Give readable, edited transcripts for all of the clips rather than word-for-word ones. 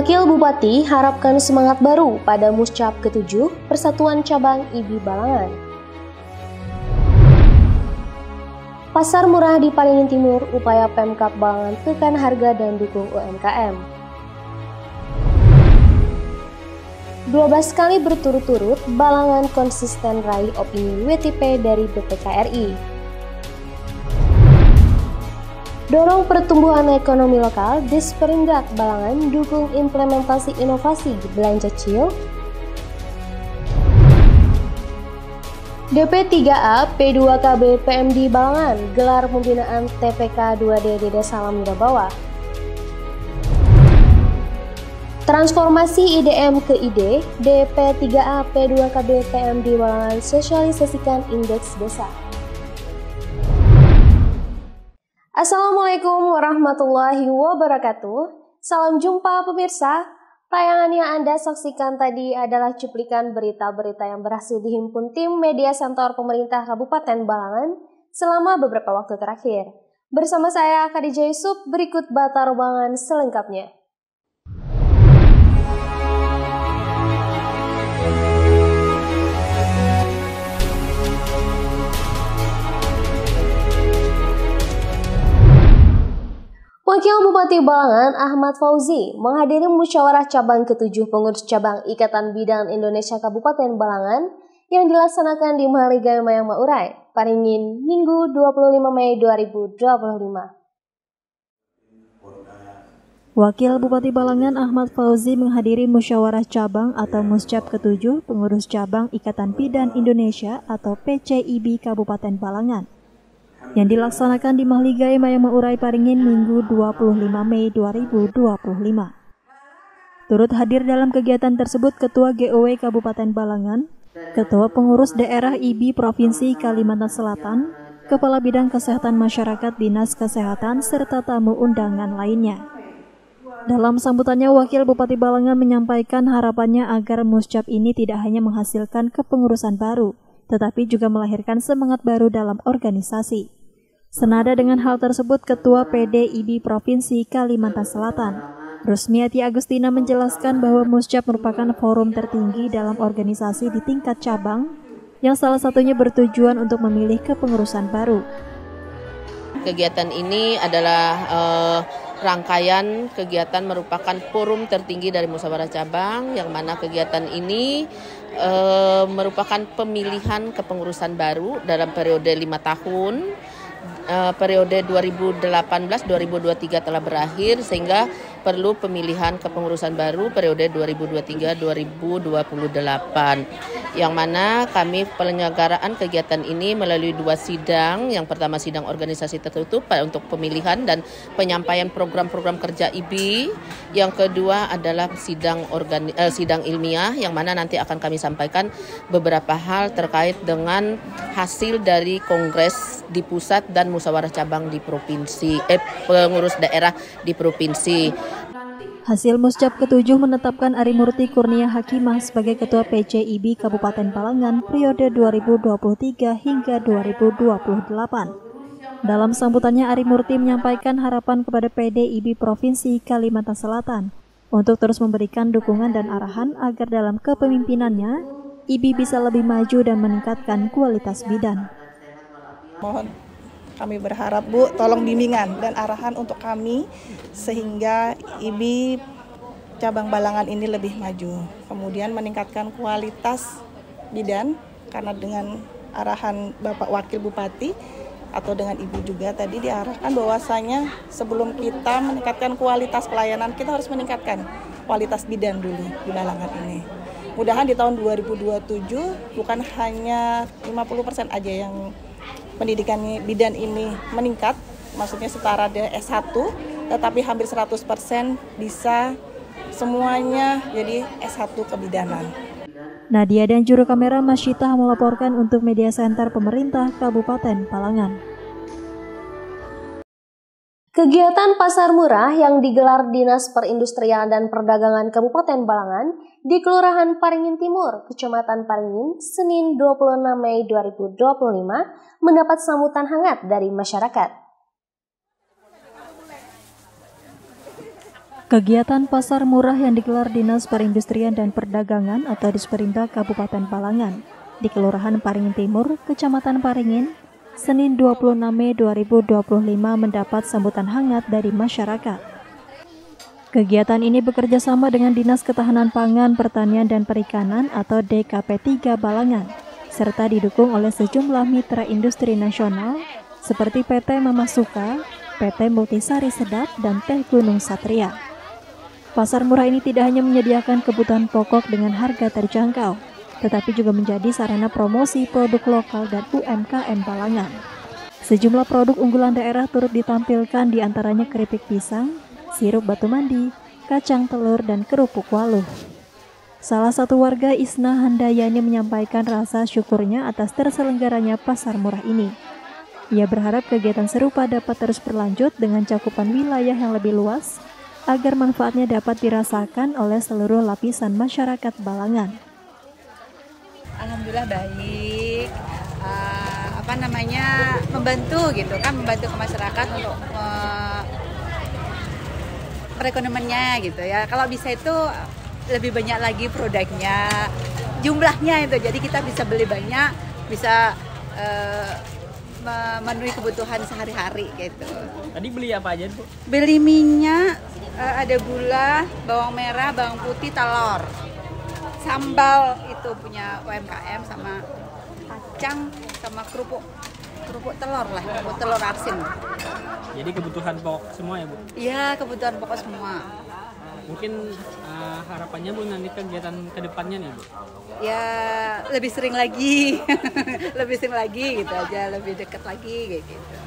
Wakil Bupati harapkan semangat baru pada Muscap ke-7 Persatuan Cabang IBI Balangan. Pasar murah di Paringin Timur, upaya Pemkab Balangan tekan harga dan dukung UMKM. 12 kali berturut-turut, Balangan konsisten raih opini WTP dari BPKRI. Dorong pertumbuhan ekonomi lokal, Disperindak Balangan dukung implementasi inovasi belanja cil. DP3A P2KB PMD Balangan gelar pembinaan TPK 2D di Desa Lamida Bawah. Transformasi IDM ke ID, DP3A P2KB PMD Balangan sosialisasikan indeks desa. Assalamualaikum warahmatullahi wabarakatuh. Salam jumpa pemirsa. Tayangan yang Anda saksikan tadi adalah cuplikan berita-berita yang berhasil dihimpun tim Media Center Pemerintah Kabupaten Balangan selama beberapa waktu terakhir. Bersama saya Khadijah Yusuf, berikut Batar Balangan selengkapnya. Wakil Bupati Balangan Ahmad Fauzi menghadiri musyawarah cabang ke-7 pengurus cabang Ikatan Bidan Indonesia Kabupaten Balangan yang dilaksanakan di Mahligai Mayang Maurai, Paringin, Minggu 25 Mei 2025. Wakil Bupati Balangan Ahmad Fauzi menghadiri musyawarah cabang atau Muscap ke-7 pengurus cabang Ikatan Bidan Indonesia atau PCIB Kabupaten Balangan yang dilaksanakan di Mahligai Mayang Maurai Paringin Minggu 25 Mei 2025. Turut hadir dalam kegiatan tersebut Ketua GOW Kabupaten Balangan, Ketua Pengurus Daerah IBI Provinsi Kalimantan Selatan, Kepala Bidang Kesehatan Masyarakat Dinas Kesehatan, serta tamu undangan lainnya. Dalam sambutannya, Wakil Bupati Balangan menyampaikan harapannya agar Muscap ini tidak hanya menghasilkan kepengurusan baru, tetapi juga melahirkan semangat baru dalam organisasi. Senada dengan hal tersebut, Ketua PDIB Provinsi Kalimantan Selatan, Rusmiati Agustina menjelaskan bahwa Muscap merupakan forum tertinggi dalam organisasi di tingkat cabang, yang salah satunya bertujuan untuk memilih kepengurusan baru. Kegiatan ini adalah rangkaian kegiatan merupakan forum tertinggi dari musyawarah cabang, yang mana kegiatan ini merupakan pemilihan kepengurusan baru dalam periode 5 tahun. Periode 2018-2023 telah berakhir, sehingga perlu pemilihan kepengurusan baru periode 2023-2028, yang mana kami penyelenggaraan kegiatan ini melalui 2 sidang. Yang pertama sidang organisasi tertutup untuk pemilihan dan penyampaian program-program kerja IBI. Yang kedua adalah sidang ilmiah, yang mana nanti akan kami sampaikan beberapa hal terkait dengan hasil dari kongres di pusat dan musyawarah cabang di provinsi, pengurus daerah di provinsi. Hasil Muscap ke-7 menetapkan Arimurti Kurnia Hakimah sebagai Ketua PCIB Kabupaten Balangan periode 2023 hingga 2028. Dalam sambutannya, Arimurti menyampaikan harapan kepada PDIB Provinsi Kalimantan Selatan untuk terus memberikan dukungan dan arahan agar dalam kepemimpinannya, IBI bisa lebih maju dan meningkatkan kualitas bidan. Mohon kami berharap Bu, tolong bimbingan dan arahan untuk kami sehingga IBI cabang Balangan ini lebih maju. Kemudian meningkatkan kualitas bidan, karena dengan arahan Bapak Wakil Bupati atau dengan Ibu juga tadi diarahkan bahwasanya sebelum kita meningkatkan kualitas pelayanan, kita harus meningkatkan kualitas bidan dulu di Balangan ini. Mudahan di tahun 2027 bukan hanya 50% aja yang pendidikan bidan ini meningkat, maksudnya setara dengan S1, tetapi hampir 100% bisa semuanya jadi S1 kebidanan. Nadia dan juru kamera Masyitah melaporkan untuk Media Center Pemerintah Kabupaten Balangan. Kegiatan pasar murah yang digelar Dinas Perindustrian dan Perdagangan Kabupaten Balangan di Kelurahan Paringin Timur, Kecamatan Paringin, Senin 26 Mei 2025 mendapat sambutan hangat dari masyarakat. Kegiatan pasar murah yang digelar Dinas Perindustrian dan Perdagangan atau Disperindak Kabupaten Balangan di Kelurahan Paringin Timur, Kecamatan Paringin, Senin 26 Mei 2025 mendapat sambutan hangat dari masyarakat. Kegiatan ini bekerja sama dengan Dinas Ketahanan Pangan, Pertanian dan Perikanan atau DKP 3 Balangan, serta didukung oleh sejumlah mitra industri nasional seperti PT Mamasuka, PT Multisari Sedap, dan Teh Gunung Satria. Pasar murah ini tidak hanya menyediakan kebutuhan pokok dengan harga terjangkau, tetapi juga menjadi sarana promosi produk lokal dan UMKM Balangan. Sejumlah produk unggulan daerah turut ditampilkan, diantaranya keripik pisang, sirup batu mandi, kacang telur, dan kerupuk waluh. Salah satu warga, Isna Handayani, menyampaikan rasa syukurnya atas terselenggaranya pasar murah ini. Ia berharap kegiatan serupa dapat terus berlanjut dengan cakupan wilayah yang lebih luas, agar manfaatnya dapat dirasakan oleh seluruh lapisan masyarakat Balangan. Alhamdulillah baik, membantu gitu kan, membantu ke masyarakat untuk perekonomiannya gitu ya. Kalau bisa itu lebih banyak lagi produknya, jumlahnya itu, jadi kita bisa beli banyak, bisa memenuhi kebutuhan sehari-hari gitu. Tadi beli apa aja, Bu? Beli minyak, ada gula, bawang merah, bawang putih, telur. Sambal itu punya UMKM, sama kacang, sama kerupuk telur lah, kerupuk telur asin. Jadi kebutuhan pokok semua ya, Bu? Iya, kebutuhan pokok semua. Mungkin harapannya, Bu, nanti kegiatan kedepannya nih, Bu? Ya lebih sering lagi, lebih sering lagi gitu aja, lebih dekat lagi kayak gitu.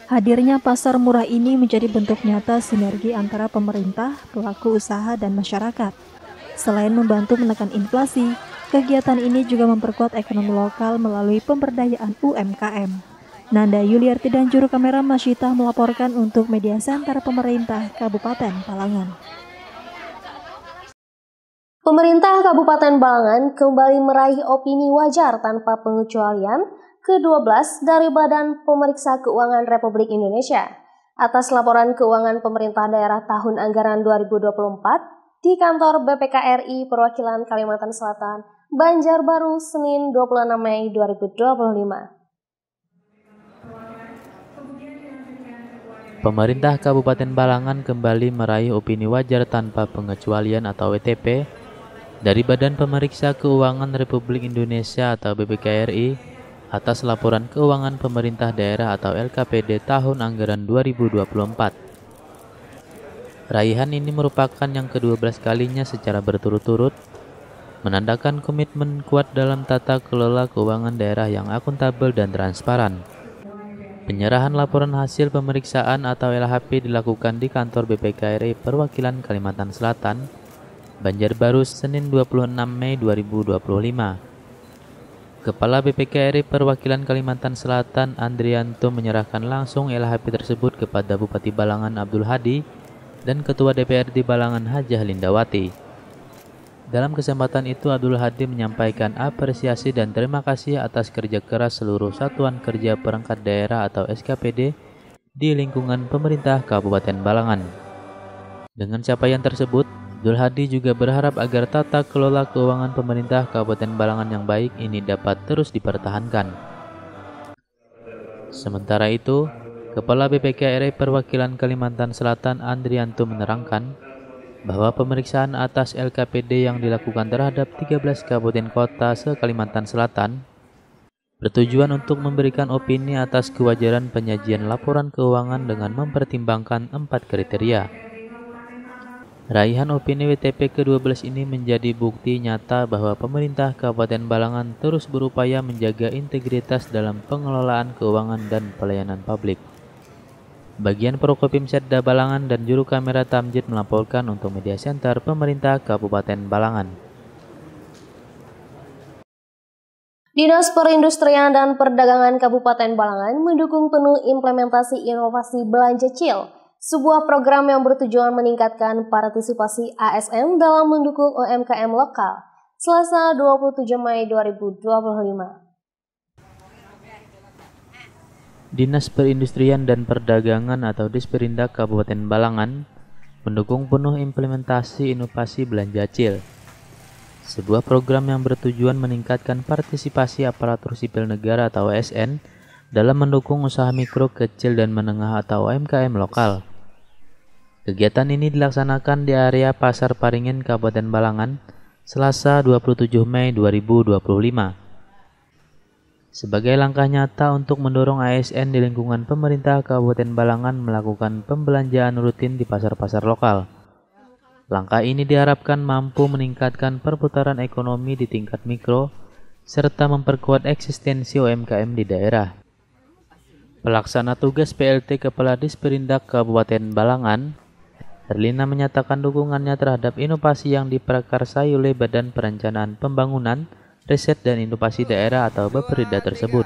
Hadirnya pasar murah ini menjadi bentuk nyata sinergi antara pemerintah, pelaku usaha, dan masyarakat. Selain membantu menekan inflasi, kegiatan ini juga memperkuat ekonomi lokal melalui pemberdayaan UMKM. Nanda Yuliarti dan juru kamera Masyitah melaporkan untuk Media Center Pemerintah Kabupaten Balangan. Pemerintah Kabupaten Balangan kembali meraih opini wajar tanpa pengecualian ke-12 dari Badan Pemeriksa Keuangan Republik Indonesia atas laporan keuangan pemerintah daerah tahun anggaran 2024 di kantor BPK RI Perwakilan Kalimantan Selatan, Banjarbaru, Senin 26 Mei 2025. Pemerintah Kabupaten Balangan kembali meraih opini wajar tanpa pengecualian atau WTP dari Badan Pemeriksa Keuangan Republik Indonesia atau BPK RI atas laporan keuangan pemerintah daerah atau LKPD tahun anggaran 2024. Raihan ini merupakan yang ke-12 kalinya secara berturut-turut, menandakan komitmen kuat dalam tata kelola keuangan daerah yang akuntabel dan transparan. Penyerahan laporan hasil pemeriksaan atau LHP dilakukan di kantor BPK RI Perwakilan Kalimantan Selatan, Banjarbaru, Senin 26 Mei 2025. Kepala BPK RI Perwakilan Kalimantan Selatan, Andrianto, menyerahkan langsung LHP tersebut kepada Bupati Balangan Abdul Hadi dan Ketua DPRD Balangan Hajah Lindawati. Dalam kesempatan itu, Abdul Hadi menyampaikan apresiasi dan terima kasih atas kerja keras seluruh Satuan Kerja Perangkat Daerah atau SKPD di lingkungan pemerintah Kabupaten Balangan. Dengan capaian tersebut, Abdul Hadi juga berharap agar tata kelola keuangan pemerintah Kabupaten Balangan yang baik ini dapat terus dipertahankan. Sementara itu, Kepala BPK RI Perwakilan Kalimantan Selatan, Andrianto, menerangkan bahwa pemeriksaan atas LKPD yang dilakukan terhadap 13 kabupaten kota se-Kalimantan Selatan bertujuan untuk memberikan opini atas kewajaran penyajian laporan keuangan dengan mempertimbangkan 4 kriteria. Raihan opini WTP ke-12 ini menjadi bukti nyata bahwa pemerintah Kabupaten Balangan terus berupaya menjaga integritas dalam pengelolaan keuangan dan pelayanan publik. Bagian Prokopim Setda Balangan dan juru kamera Tamjid melaporkan untuk Media Center Pemerintah Kabupaten Balangan. Dinas Perindustrian dan Perdagangan Kabupaten Balangan mendukung penuh implementasi inovasi belanja cil, sebuah program yang bertujuan meningkatkan partisipasi ASN dalam mendukung UMKM lokal, Selasa 27 Mei 2025. Dinas Perindustrian dan Perdagangan atau Disperindak Kabupaten Balangan mendukung penuh implementasi inovasi belanja cil. Sebuah program yang bertujuan meningkatkan partisipasi aparatur sipil negara atau ASN dalam mendukung usaha mikro, kecil, dan menengah atau UMKM lokal. Kegiatan ini dilaksanakan di area Pasar Paringin, Kabupaten Balangan, Selasa 27 Mei 2025. Sebagai langkah nyata untuk mendorong ASN di lingkungan pemerintah Kabupaten Balangan melakukan pembelanjaan rutin di pasar-pasar lokal. Langkah ini diharapkan mampu meningkatkan perputaran ekonomi di tingkat mikro, serta memperkuat eksistensi UMKM di daerah. Pelaksana tugas PLT Kepala Disperindak Kabupaten Balangan, Herlina menyatakan dukungannya terhadap inovasi yang diprakarsai oleh Badan Perencanaan Pembangunan, Riset dan Inovasi Daerah atau Bapperida tersebut.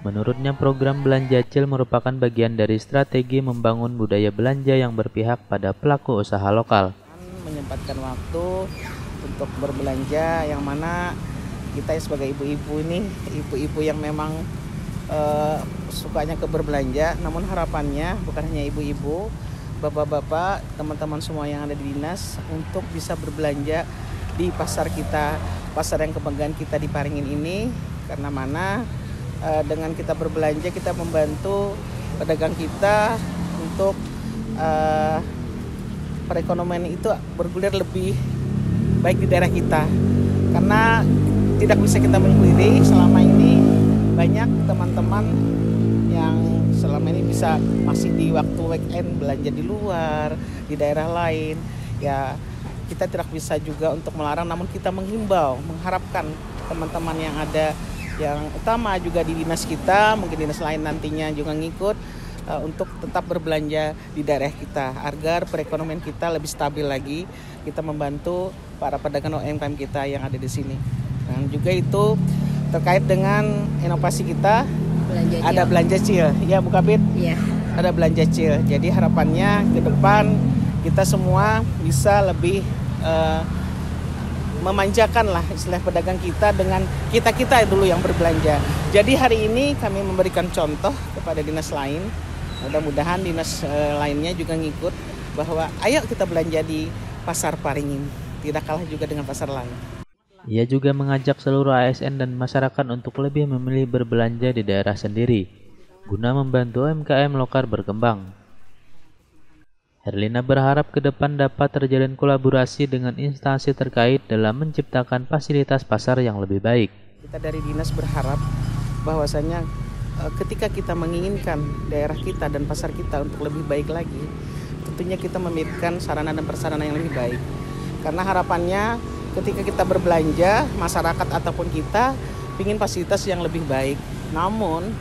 Menurutnya program belanja cil merupakan bagian dari strategi membangun budaya belanja yang berpihak pada pelaku usaha lokal. Menyempatkan waktu untuk berbelanja, yang mana kita sebagai ibu-ibu ini, ibu-ibu yang memang sukanya ke berbelanja, namun harapannya bukan hanya ibu-ibu, bapak-bapak, teman-teman semua yang ada di dinas untuk bisa berbelanja di pasar kita, pasar yang kebanggaan kita di Paringin ini, karena mana dengan kita berbelanja kita membantu pedagang kita untuk perekonomian itu bergulir lebih baik di daerah kita, karena tidak bisa kita mengikuti selama ini banyak teman-teman yang selama ini bisa masih di waktu weekend belanja di luar, di daerah lain. Ya, kita tidak bisa juga untuk melarang, namun kita menghimbau, mengharapkan teman-teman yang ada, yang utama juga di dinas kita, mungkin dinas lain nantinya juga ngikut untuk tetap berbelanja di daerah kita agar perekonomian kita lebih stabil lagi. Kita membantu para pedagang UMKM kita yang ada di sini. Dan juga itu terkait dengan inovasi kita, ada belanja cil, ya Bu Kabid? Iya. Ada belanja cil. Jadi harapannya ke depan kita semua bisa lebih memanjakan lah istilah pedagang kita dengan kita dulu yang berbelanja. Jadi hari ini kami memberikan contoh kepada dinas lain. Mudah-mudahan dinas lainnya juga ngikut bahwa ayo kita belanja di Pasar Paringin. Tidak kalah juga dengan pasar lain. Ia juga mengajak seluruh ASN dan masyarakat untuk lebih memilih berbelanja di daerah sendiri, guna membantu UMKM lokal berkembang. Herlina berharap ke depan dapat terjalin kolaborasi dengan instansi terkait dalam menciptakan fasilitas pasar yang lebih baik. Kita dari dinas berharap bahwasanya ketika kita menginginkan daerah kita dan pasar kita untuk lebih baik lagi, tentunya kita memberikan sarana dan prasarana yang lebih baik. Karena harapannya ketika kita berbelanja, masyarakat ataupun kita ingin fasilitas yang lebih baik. Namun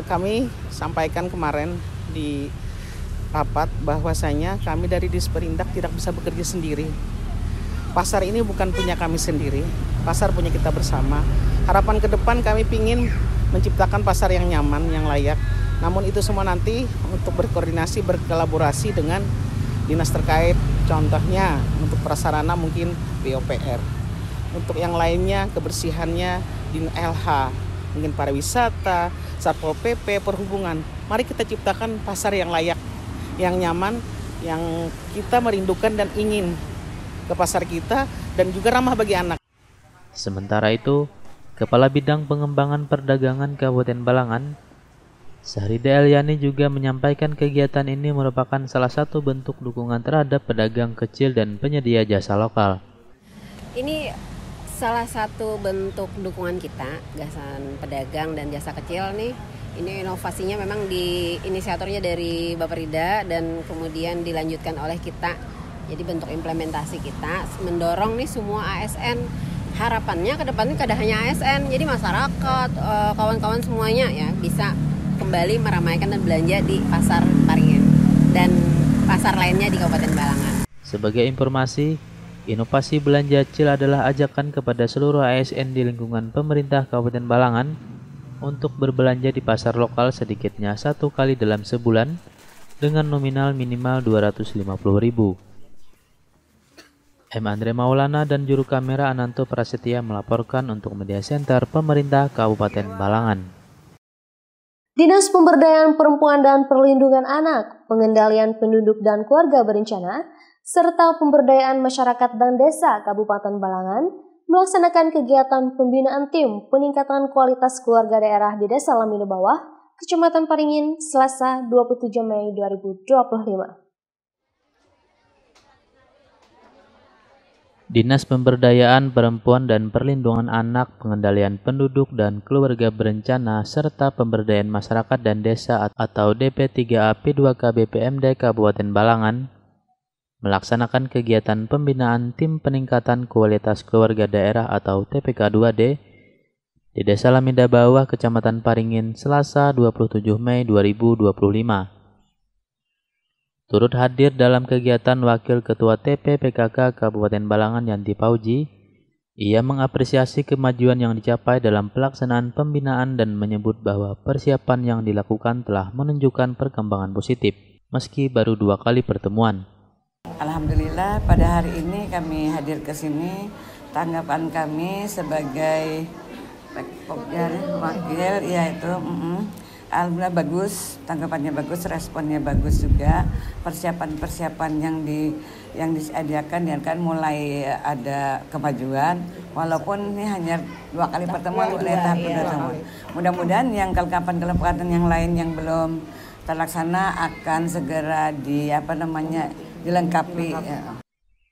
kami sampaikan kemarin di rapat bahwasanya kami dari Disperindak tidak bisa bekerja sendiri. Pasar ini bukan punya kami sendiri, pasar punya kita bersama. Harapan ke depan kami ingin menciptakan pasar yang nyaman, yang layak. Namun itu semua nanti untuk berkoordinasi, berkolaborasi dengan dinas terkait. Contohnya untuk prasarana mungkin PUPR. Untuk yang lainnya kebersihannya di LH, mungkin pariwisata, Satpol PP, perhubungan. Mari kita ciptakan pasar yang layak, yang nyaman, yang kita merindukan dan ingin ke pasar kita dan juga ramah bagi anak. Sementara itu, Kepala Bidang Pengembangan Perdagangan Kabupaten Balangan, Sahrida Eliani juga menyampaikan kegiatan ini merupakan salah satu bentuk dukungan terhadap pedagang kecil dan penyedia jasa lokal. Ini salah satu bentuk dukungan kita, gasan pedagang dan jasa kecil nih. Ini inovasinya memang inisiatornya dari Bapperida dan kemudian dilanjutkan oleh kita. Jadi bentuk implementasi kita mendorong nih semua ASN. Harapannya ke depannya tidak hanya ASN, jadi masyarakat, kawan-kawan semuanya ya bisa kembali meramaikan dan belanja di Pasar Paringin dan pasar lainnya di Kabupaten Balangan. Sebagai informasi, inovasi belanja cil adalah ajakan kepada seluruh ASN di lingkungan pemerintah Kabupaten Balangan untuk berbelanja di pasar lokal sedikitnya 1 kali dalam sebulan dengan nominal minimal Rp250.000. M. Andre Maulana dan juru kamera Ananto Prasetya melaporkan untuk Media Center Pemerintah Kabupaten Balangan. Dinas Pemberdayaan Perempuan dan Perlindungan Anak, Pengendalian Penduduk dan Keluarga Berencana, serta Pemberdayaan Masyarakat dan Desa Kabupaten Balangan melaksanakan kegiatan pembinaan tim peningkatan kualitas keluarga daerah di Desa Lamida Bawah, Kecamatan Paringin, Selasa 27 Mei 2025. Dinas Pemberdayaan Perempuan dan Perlindungan Anak, Pengendalian Penduduk dan Keluarga Berencana, serta Pemberdayaan Masyarakat dan Desa atau DP3A P2K BPMD Kabupaten Balangan melaksanakan kegiatan pembinaan tim peningkatan kualitas keluarga daerah atau TPK2D di Desa Lamida Bawah, Kecamatan Paringin, Selasa 27 Mei 2025. Turut hadir dalam kegiatan Wakil Ketua TP-PKK Kabupaten Balangan Yanti Pauji. Ia mengapresiasi kemajuan yang dicapai dalam pelaksanaan pembinaan dan menyebut bahwa persiapan yang dilakukan telah menunjukkan perkembangan positif, meski baru 2 kali pertemuan. Alhamdulillah pada hari ini kami hadir ke sini. Tanggapan kami sebagai wakil yaitu alhamdulillah bagus, tanggapannya bagus, responnya bagus juga. Persiapan-persiapan yang disediakan ya kan mulai ada kemajuan. Walaupun ini hanya 2 kali pertemuan oleh tahap pertemuan. Mudah-mudahan yang kelengkapan yang lain yang belum terlaksana akan segera dilengkapi.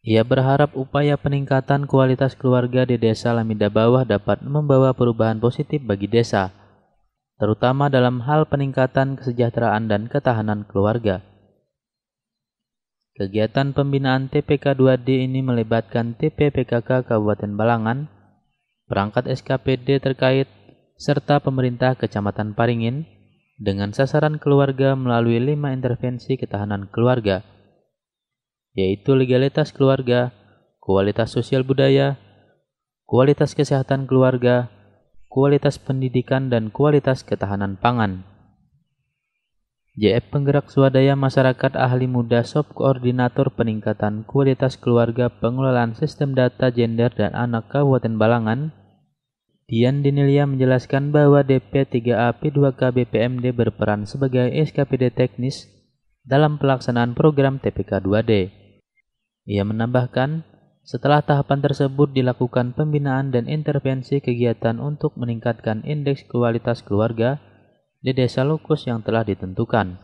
Ia berharap upaya peningkatan kualitas keluarga di Desa Lamida Bawah dapat membawa perubahan positif bagi desa, terutama dalam hal peningkatan kesejahteraan dan ketahanan keluarga. Kegiatan pembinaan TPK2D ini melibatkan TP-PKK Kabupaten Balangan, perangkat SKPD terkait, serta pemerintah Kecamatan Paringin dengan sasaran keluarga melalui 5 intervensi ketahanan keluarga, yaitu legalitas keluarga, kualitas sosial budaya, kualitas kesehatan keluarga, kualitas pendidikan, dan kualitas ketahanan pangan. JF Penggerak Swadaya Masyarakat Ahli Muda Sub Koordinator Peningkatan Kualitas Keluarga Pengelolaan Sistem Data Gender dan Anak Kabupaten Balangan, Dian Dinilia menjelaskan bahwa DP3A P2K BPMD berperan sebagai SKPD teknis dalam pelaksanaan program TPK2D. Ia menambahkan, setelah tahapan tersebut dilakukan pembinaan dan intervensi kegiatan untuk meningkatkan indeks kualitas keluarga di desa lokus yang telah ditentukan.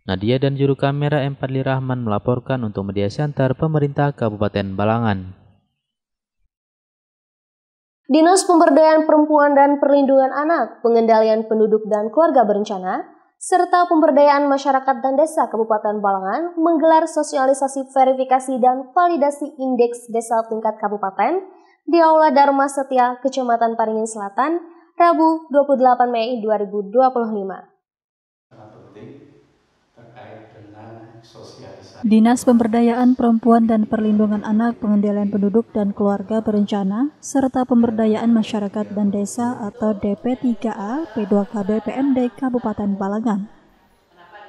Nadia dan juru kamera M. Fadli Rahman melaporkan untuk Media Center Pemerintah Kabupaten Balangan. Dinas Pemberdayaan Perempuan dan Perlindungan Anak, Pengendalian Penduduk dan Keluarga Berencana, serta Pemberdayaan Masyarakat dan Desa Kabupaten Balangan menggelar sosialisasi verifikasi dan validasi indeks desa tingkat kabupaten di Aula Dharma Setia, Kecamatan Paringin Selatan, Rabu 28 Mei 2025. Dinas Pemberdayaan Perempuan dan Perlindungan Anak, Pengendalian Penduduk dan Keluarga Berencana, serta Pemberdayaan Masyarakat dan Desa atau DP3A P2K BPMD Kabupaten Balangan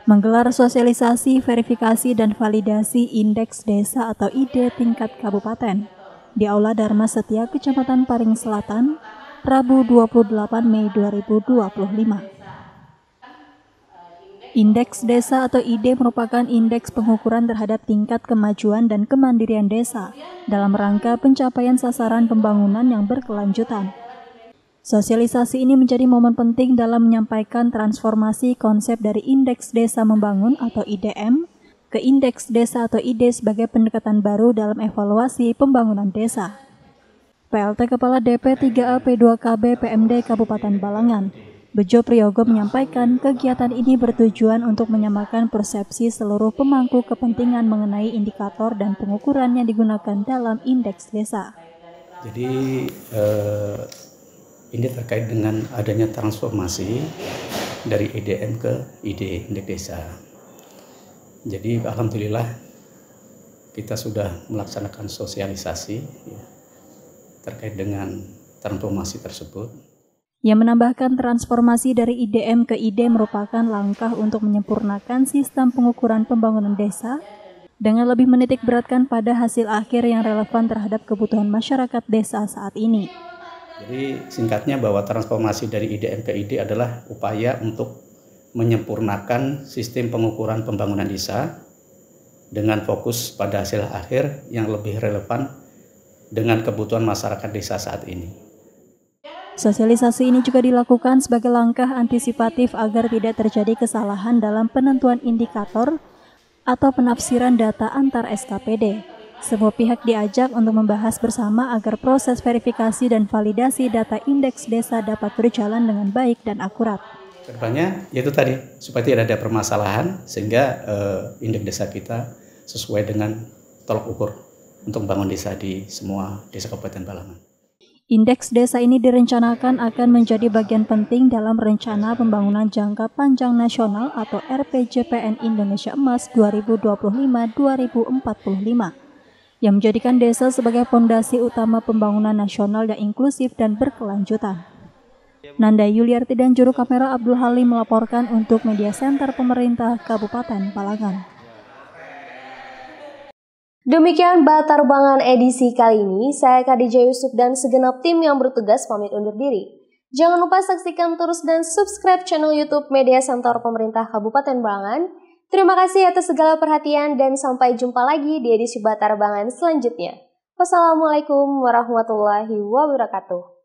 menggelar sosialisasi, verifikasi, dan validasi Indeks Desa atau ID tingkat kabupaten di Aula Dharma Setia, Kecamatan Paringin Selatan, Rabu 28 Mei 2025. Indeks Desa atau ID merupakan indeks pengukuran terhadap tingkat kemajuan dan kemandirian desa dalam rangka pencapaian sasaran pembangunan yang berkelanjutan. Sosialisasi ini menjadi momen penting dalam menyampaikan transformasi konsep dari Indeks Desa Membangun atau IDM ke Indeks Desa atau ID sebagai pendekatan baru dalam evaluasi pembangunan desa. PLT Kepala DP3A P2KB PMD Kabupaten Balangan, Bejo Priyogo menyampaikan kegiatan ini bertujuan untuk menyamakan persepsi seluruh pemangku kepentingan mengenai indikator dan pengukuran yang digunakan dalam indeks desa. Jadi ini terkait dengan adanya transformasi dari IDM ke ID, indeks desa. Jadi alhamdulillah kita sudah melaksanakan sosialisasi ya, terkait dengan transformasi tersebut. Ia menambahkan transformasi dari IDM ke ID merupakan langkah untuk menyempurnakan sistem pengukuran pembangunan desa dengan lebih menitik beratkan pada hasil akhir yang relevan terhadap kebutuhan masyarakat desa saat ini. Jadi singkatnya bahwa transformasi dari IDM ke ID adalah upaya untuk menyempurnakan sistem pengukuran pembangunan desa dengan fokus pada hasil akhir yang lebih relevan dengan kebutuhan masyarakat desa saat ini. Sosialisasi ini juga dilakukan sebagai langkah antisipatif agar tidak terjadi kesalahan dalam penentuan indikator atau penafsiran data antar SKPD. Semua pihak diajak untuk membahas bersama agar proses verifikasi dan validasi data indeks desa dapat berjalan dengan baik dan akurat. Kedepannya yaitu tadi, supaya tidak ada permasalahan sehingga indeks desa kita sesuai dengan tolok ukur untuk membangun desa di semua desa Kabupaten Balangan. Indeks desa ini direncanakan akan menjadi bagian penting dalam Rencana Pembangunan Jangka Panjang Nasional atau RPJPN Indonesia Emas 2025-2045 yang menjadikan desa sebagai fondasi utama pembangunan nasional yang inklusif dan berkelanjutan. Nanda Yuliarti dan juru kamera Abdul Halim melaporkan untuk Media Center Pemerintah Kabupaten Balangan. Demikian Batarbangan edisi kali ini. Saya Khadijah Yusuf dan segenap tim yang bertugas pamit undur diri. Jangan lupa saksikan terus dan subscribe channel YouTube Media Center Pemerintah Kabupaten Balangan. Terima kasih atas segala perhatian dan sampai jumpa lagi di edisi Batarbangan selanjutnya. Wassalamualaikum warahmatullahi wabarakatuh.